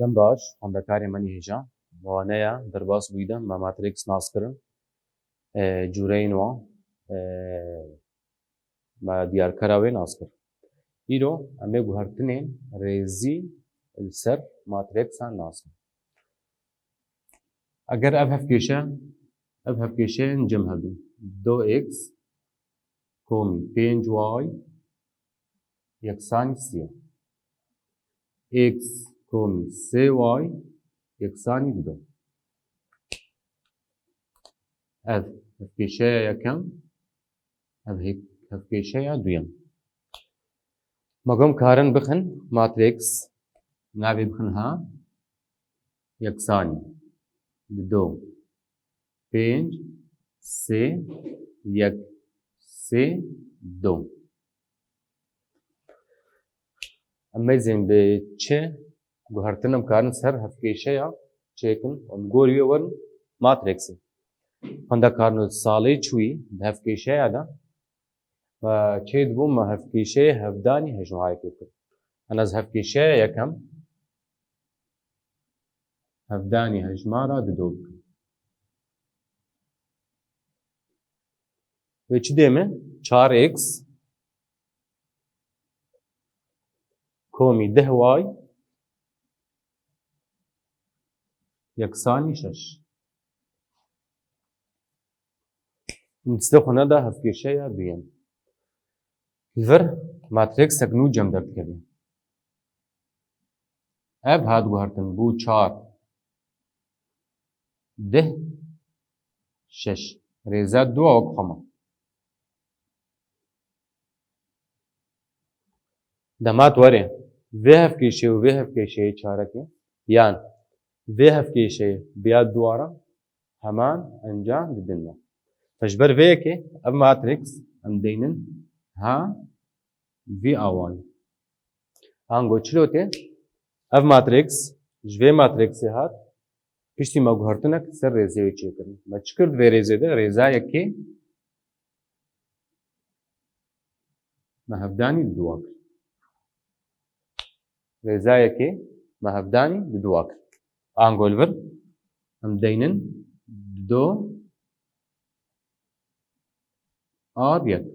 دەم باش خوێندەکارێمەنی هێژە بەوانەیە دەرباس بوویدە بە ماتریکس ناسکردن جوورەی بە دیارکەرا وێ ناسکرد. ئیرۆ ئەمێ گوهرتنên rêzî li ser matrîksan naskin. Eger ev hevkêşeyên cem hebin 2x komî 5y yeksanî 3 x komî 3y yeksanî 2. Ev hevkêşeya yekem, ev hevkêşeya duyem. Magam karin bixin matrîks navê bixin ha yeksanî 2 5 3 1 3 2. Emezên bi çi guhertinim karin ser hevkêşeya çêkin û gorî wê werin matrîksê. Xwendekarin salê çûyî di hevkêşeya de çê dibû me hevkêşeyê hevdanî hejmarekê kir. Ez hevkêşeya yekem hevdanî hejmara di do bikim. Vê çi dê min 4x komî 10y yeksanî 6. Distê xwe neda hevkêşeya duyem. Li vir matrîksek nû cem derdikeve. Ev hat guhertin bû 4 10 6 rêza duwa wek xema. Demat were vê hevkêşeyê û vê hevkêşeyê çarekê yan vê hevkêşeyê biya duwaran heman encam didin me. Ji ber vê yekê ev matrîks em deynin ha vî awanî. Ango çilo tê ev matrîks ji vê matrîksê hat piştî me guhertinek ser rêzê wê çêkirin. Me çi kir di vê rêzê de rêzayekê me hevdanî di duwa kir. Rêzayekê me hevdanî di duwa kir. Ango li vir em deynin 2 ar 1.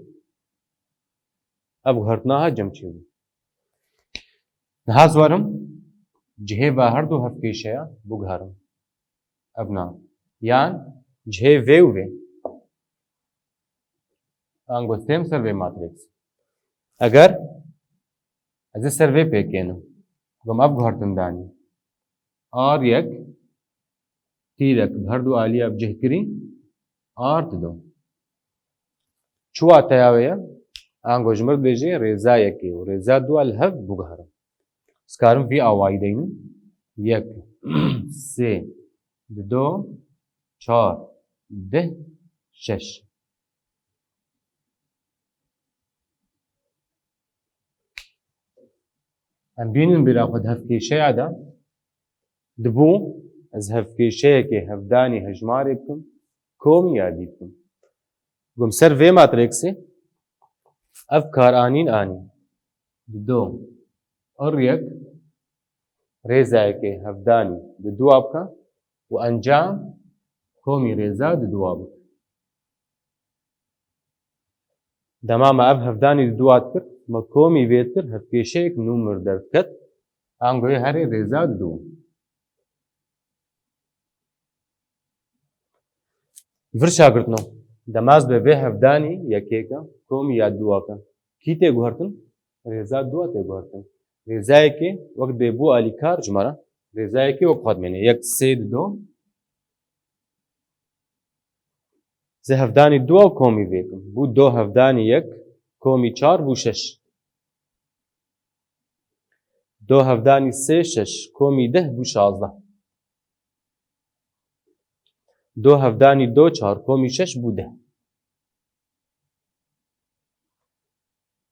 Ev guhertina ha cem çêbû. Niha zwarim cihêva her du hevkêşeya biguherim. Ev na yan cihê vê û vê. Ango têm ser vê matrîks. Eger ez ê ser vê pêkênim gom ev guhertin danî ar 1 tîrek bi her du alî ev cih kirî ar 2. Çi wateya wê ye? Ango ji mir dibêje rêzayekê û rêza duwa li hev biguherim. Ez karim vî awayî deynin 1 3 2 4 10 6. Em bînin bîra xwe di hevkêşeya de dibû ez hevkêşeyekê hevdanî hejmarê bikim komî yadî bikim. Gom ser vê matrîksê ev karanîn anî 2 ar 1 rêzayekê hevdanî di duwa bike û encam komî rêza di duwa bike. Dema me ev hevdanî di duwa dikir me komî vê dikir hevkêşeyek nû mir derdiket angoyê herê rêza di duwa. Vir şagirtino demaz be vê hevdanî yekêke komî ya duwake kî tê guhertin? Rêza duwa tê guhertin. Rêzayekê wek dê bû alîkar ji me re rêzayekê wek xwe dimêne 1 3 2 zê hevdanî duwa û komî vê bikim. Bû 2 hevdanî 1 komî 4 bû 6. 2 hevdanî 3 6 komî 10 bû 16. 2 hevdanî 2 4 komî 6 bû 10.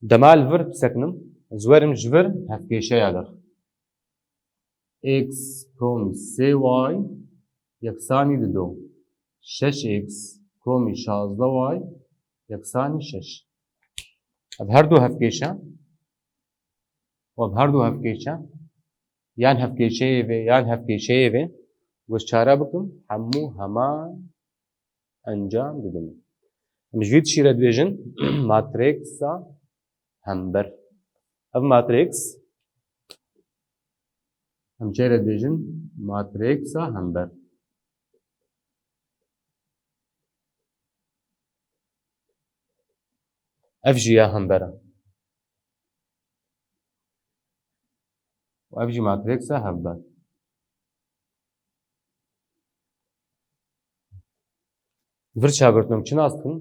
Dema li vir bisekinim ez werim ji vir hevkêşeya de x komî 3y yeksanî 2 6x komî 16y yeksanî 6. Ev her du hevkêşe û ev her du hevkêşe یان هەفکێشەیەوێ یان هەفکێشەیەوێ گۆشتچارە بکەم هەموو هەمان ئەنجام بدەم. ئەمژوی چیرە دوێژن ماترێکسە هەمبەر. ئەف ماترێکس ئەمچێرە دوێژن ماترێکسە هەمبەر. ئەف ژیا هەمبەرە و ئەف ژی ماترێکسە هەمبەر. ڤر چاگرتنم چ ناز بکەم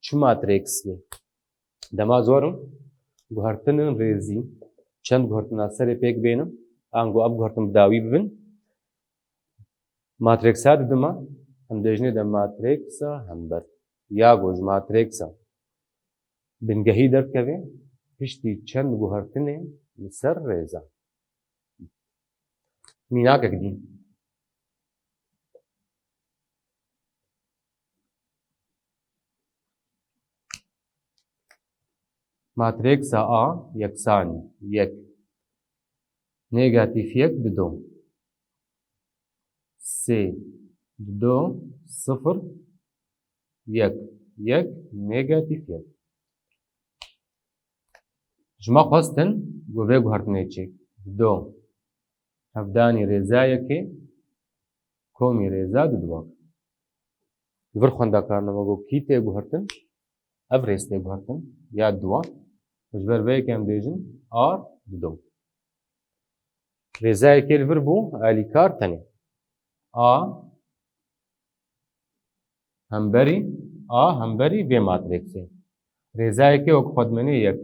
چ ماترێکس بێ. دەما زۆرم گوهرتنن ڕێزی چەند گوهرتنا سەرێ پێک بێنم ئانگۆ ئەف گوهرتن داوی ببن ماترێکسا ددمە ئەم دێژنێ دە ماترێکسە هەمبەر یا گۆژ ماترێکسە بنگەهی دەرکەوێ پشتی چەند گوهرتنێ لەسەر ڕێزە. میناکێک دین ماترێکسە ئا یەکسانی یەک نێگاتیڤ یەک ددۆ سێ ددۆ سفر یەک یەک نێگاتیڤ یەک. ژما خواستن گۆڤێ گوهرتنێکێک ددۆ هەفدانی ڕێزایەکێ کۆمی ڕێزا ددووە. ڤر خوێندەکارنەوە گۆ کی تێ گوهرتن ئەف ڕێز تێ گوهرتن یا دووە ژبەر vەیەکێ ئەم دێژن ئار ددۆ. ڕێزایەکێ ڤر بوو ئالیکار تەنێ ئا هەمبەری vê ماترێکسێ. ڕێزایەکێ وەک خۆدمێنێ یەک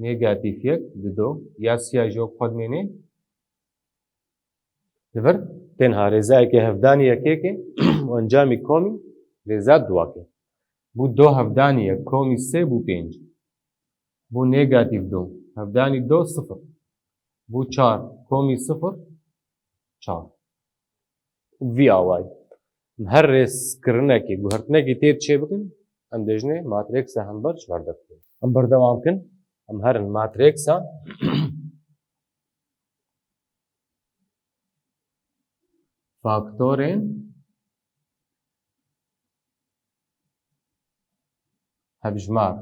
نێگاتیڤ یەک ددۆ یا سیاژی وەک خۆدمێنێ ڤر تێنها ڕێزایەکێ هەفدانی یەکێکێ و ئەنجامی کۆمی ڕێزا دوواکێ. بوو دۆ هەفدانی یەک کۆمی سێ بوو پێنج بوو نێگاتیڤ دۆ هەفدانی دۆ سفر بوو چار کۆمی سفر چار. vî ئاوای هەر ڕێزکردنێکی گوهرتنێکی تێر چێ بکەن ئەم دێژنێ ماترێکسە هەمبەر چوار دەبکەن. ئەم بەردەوام بکەن ئەم هەرن ماترێکسە فاکتۆرên hevjimar.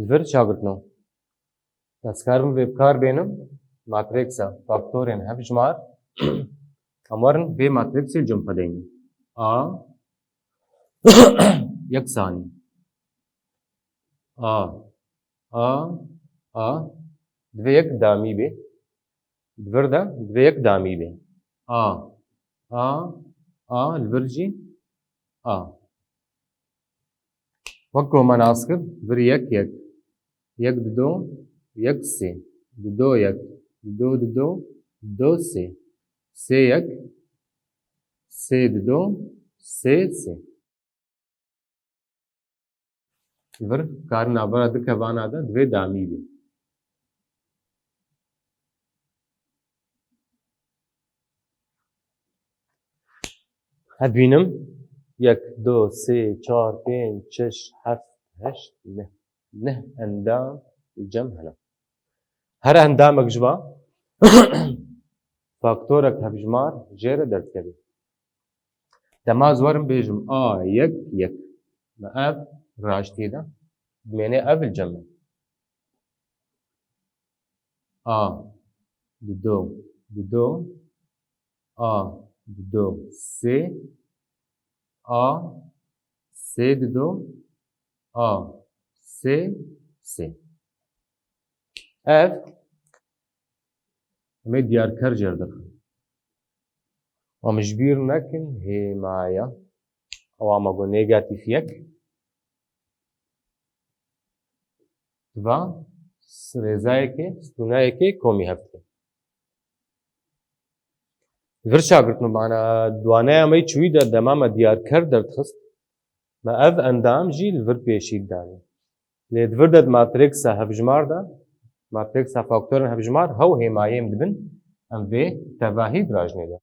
Vir çagirtno destkarim vê bikar bênim matreksa faktorên hevjimar em warin vê matreksê cumhedeynin. A yeksanî a divê yek damî bê divir de divê yek damî bê a li vir jî a. Wek ku me nas kir vir yek yek yek dido yek sê dido yek dido dido do sê sê yek sê dido sê sê. Vir karî navbera du kevana de divê damî bê. Hebînim yek do sê çar pênc şeş heft heşt neh endam cem hene. Her endamek ji ba faktorek hevjimar jê re derdikeve. Dema zwarim bêjim a yek yek me ev raştî de dimêne ev il cem e. A dido dido a dido sê a sê dido a sê sê. Ev em ê diyarker jêr dikin. Em ji bîr nekin hêmaya ewa me got negatif yek va rêzayekê stûnayekê komî heft e. Vir şagirtno bana duaneya me çûyî de dema me diyarker derdixist me ev endam jî li vir pêşî danî. Lê divir de matreksa hevjimar de matreksa faktorên hevjimar hew hêmayêm dibin em vê tevahî dirajnê de.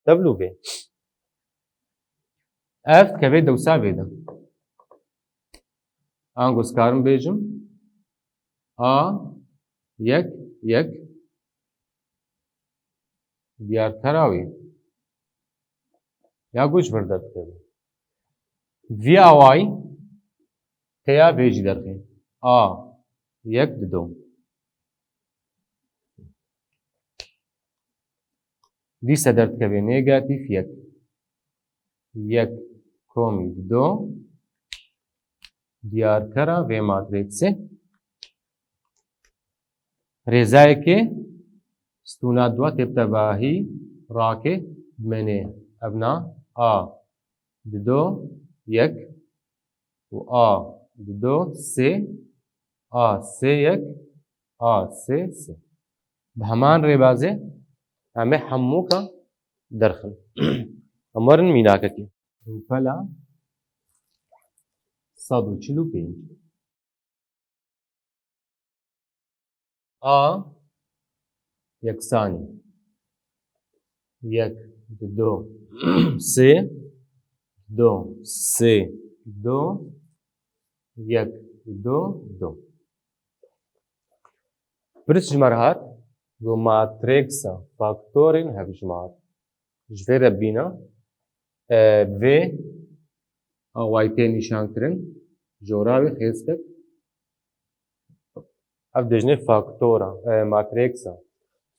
Tevlû vê. اف كبي دوسا بيدا انغوس كارم بيجم يك ديار تراوي يا گوش بردت كبي في اواي تيا بيجي درخي يك دو دي سدرت كبي نيجاتيف يك كومي دو ديار كرا في ماتريكس ريزايكي ستونا دوا تبتباهي راكي مني ابنا دو يك و دو سي سي يك سي بهمان ريبازي همه حموكا درخن امرن ميناككي فلا صدو چلو بين يكساني يك دو سي دو سي دو يك دو برش جمرهات و ماتريكسا فاكتورين هفجمار جفي ربينا في وايتين نشان كرن جوراوي خيسكت اف دجني فاكتورا ماتريكسا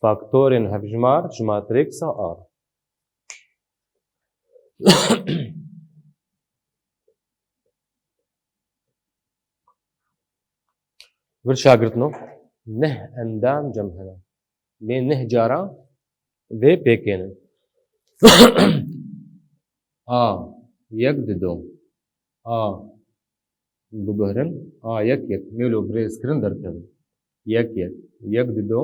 فاكتورين هفجمار جماتريكسا برشاگرتنو نه اندام جمهنا بين نه جارا في بيكين يك دو ببهرن يك ميلو بريس كرن درتن يك دو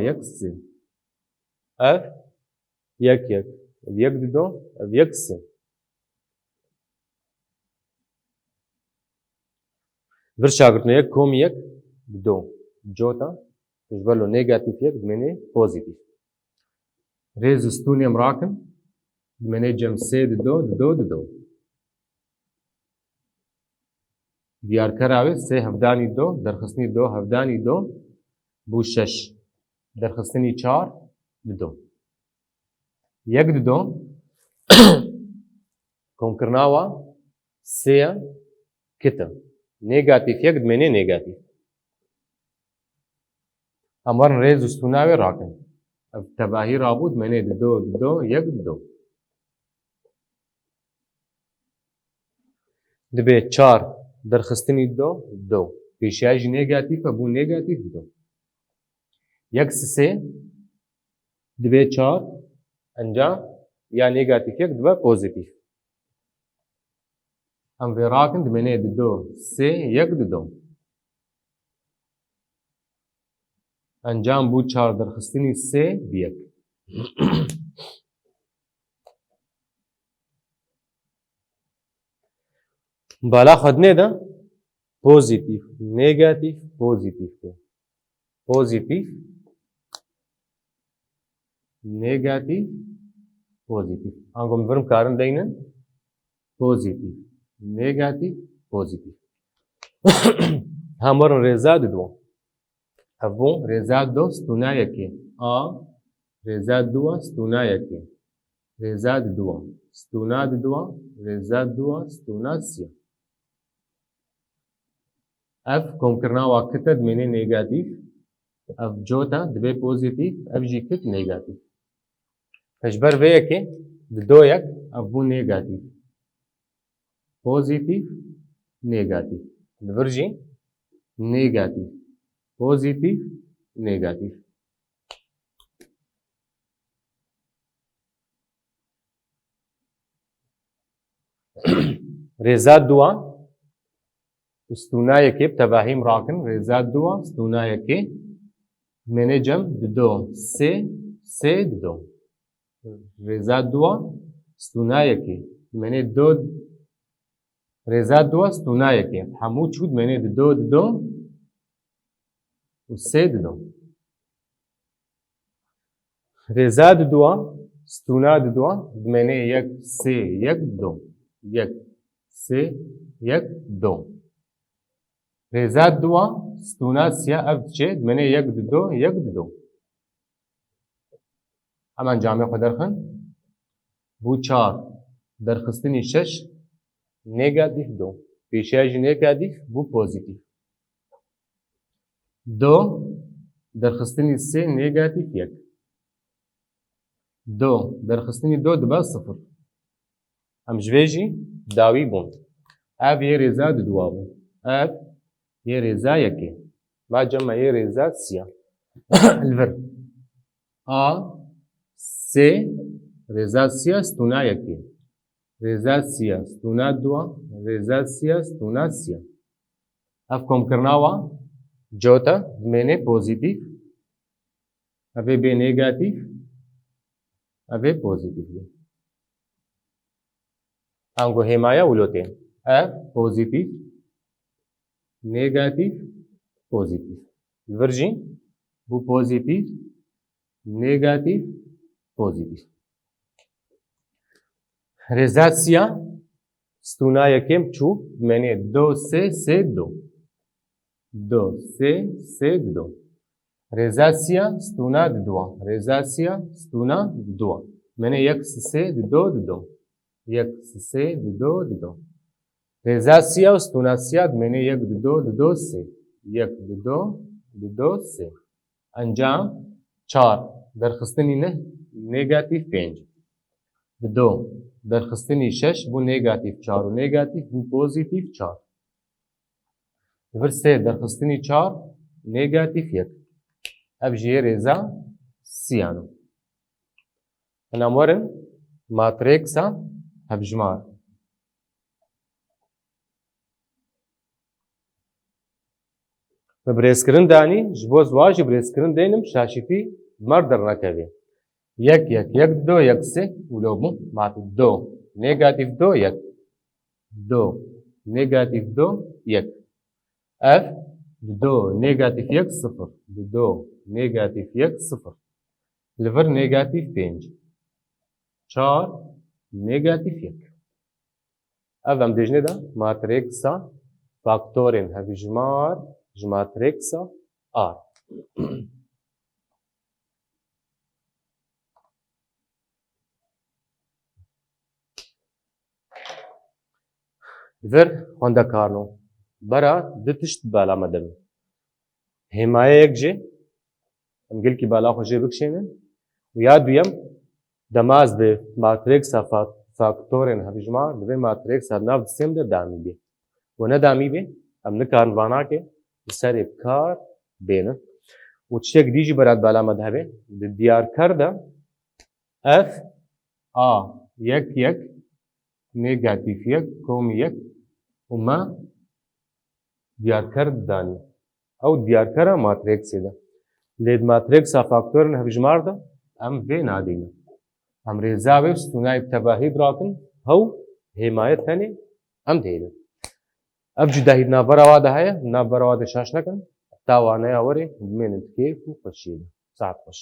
يك سي اف يك دو يك سي برشاگرتنو يك كوم يك دو جوتا تجبرلو نيجاتيف يك دمني بوزيتيف ريز ستوني مراكم دمني جم سي دو ديار كراوي سي هفداني دو درخصني دو هفداني دو بو شش درخصني چار دو يك دو كون كرناوا سي كتا نيجاتيف يك دمني نيجاتيف امر ريز ستوناوي راكم تباهي رابود مني دو يك دو دبي چار درخستني دو بيشاج نيجاتيف ابو نيجاتيف دو يك سي دبي چار انجا يا نيجاتيف يك دبا بوزيتيف ام في راكن دمني دو سي يك دو انجام بو چار درخستني سي بيك بالا خدنه ده پوزیتیف نيجاتيف پوزيتيف پوزيتيف نيجاتيف پوزيتيف انگم ورم کارن دینن پوزيتيف نيجاتيف پوزيتيف همون رزاد دو ابو رزاد دو ستونا يكي رزاد دو ستونا يكي رزاد دو ستونا دو رزاد دو ستونا سيا اف كم كرنا وقتت مني نيجاتيف اف جوتا دبي بوزيتيف اف جي كت نيجاتيف فجبر بيكي دو يك اف بو نيجاتيف بوزيتيف نيجاتيف الفرجي نيجاتيف بوزيتيف نيجاتيف ريزات دوا ستونایەکێ بتەباهیم ڕاکن ڕێزات دووە ستونایەکێ منێجەم ددۆ سێ ددۆ ڕێزات دووە ستونایەکێ منێ دۆ ڕێزات دووە ستونایەکێ هەموو چوود منێ ددۆ و سێ ددۆ ڕێزات دووە ستونا دوا دمێنێ یەک سێ یەک دۆ یەک سێ یەک دۆ رێزا دوا ستونا سیا ئەف دچێ دمێنێ یەک ددۆ یەک ددۆ ئەمان جامێ خۆ دەرخن بوو چار دەرخستنی شەش نێگاتیڤ دۆ پێشایژی نێگاتیڤ بوو پۆزیتیڤ دۆ دەرخستنی سێ نێگاتیڤ یەک دۆ دەرخستنی دۆ دبا سفر ئەم ژێژی داوی بوون ئاv یê rêza didwa bû ev yê rêza yekê ma cema yê rêza siya li vir a sê rêza siya stûna yekê rêza siya stûna dwa rêza siya stûna siya ev komkirina wa cota dimêne pozîtîv ev ê bê nêgatîv ev ê pozîtîv bê ango hêmaya wilotê ev pozîtîv نێگاتیڤ پۆزیتیڤ li vir jî bû pozîtîv nêgatîv pozîtîv rêza siya stûna yekêm çû dimêne do sê sê do do sê sê do rêza siya stûna didwa rêza siya stûna didwa dimêne yek sê dido dido yek sê dido dido rêza siya û stûna siya dimêne yek dido dido sê yek dido dido sê encam çar derxistinî neh nêgatîv pênc dido derxistinî şeş bû nêgatîv çar û nêgatîv bû pozîtîv çar li vir sê derxistinî çar nêgatîv yek ev jî yê rêza siyan in hinam werin matrêksa hevjimar bi birêzkirin danî ji bo ziwan jî birêzkirin dênim şaşîtî mar dernekeve yek yek yek do yek sê wilo bû mat do nêgatîv do yek do nêgatîv do yek ev do nêgatîv yek sifir do nêgatîv yek sifir li vir nêgatîv pênc çar nêgatîv yek ev em dijîne de matrêksa faktorên hevjimar ji matrêksa R vir xwendekarno bera di tişt bala me dibin hêmayeyek jê em gelkî bala xwe jê bikişênin û ya duyem demaz bi matrêksa faktorên hevjimar divê matrêksa nav disêm de damî bê û nedamî bê em nikarin vanakê li serê kar bênin û tiştek dî jî berat bala me dihebe di diyarker de f a yek yek nêgatîv yek komî yek û me diyarker didanî ew diyarkera matrêksê de lê di matrêksa faktorên hevjimar de em vê nadînin em rêza wê stûnayê bi tebahî dirakin hew hêmaye tenê em dihêlin ev cudahî di navbera wa de heye navbera wa de şaş nekin ta waneya werê dimênin kêf û xweşiyê de saet xweş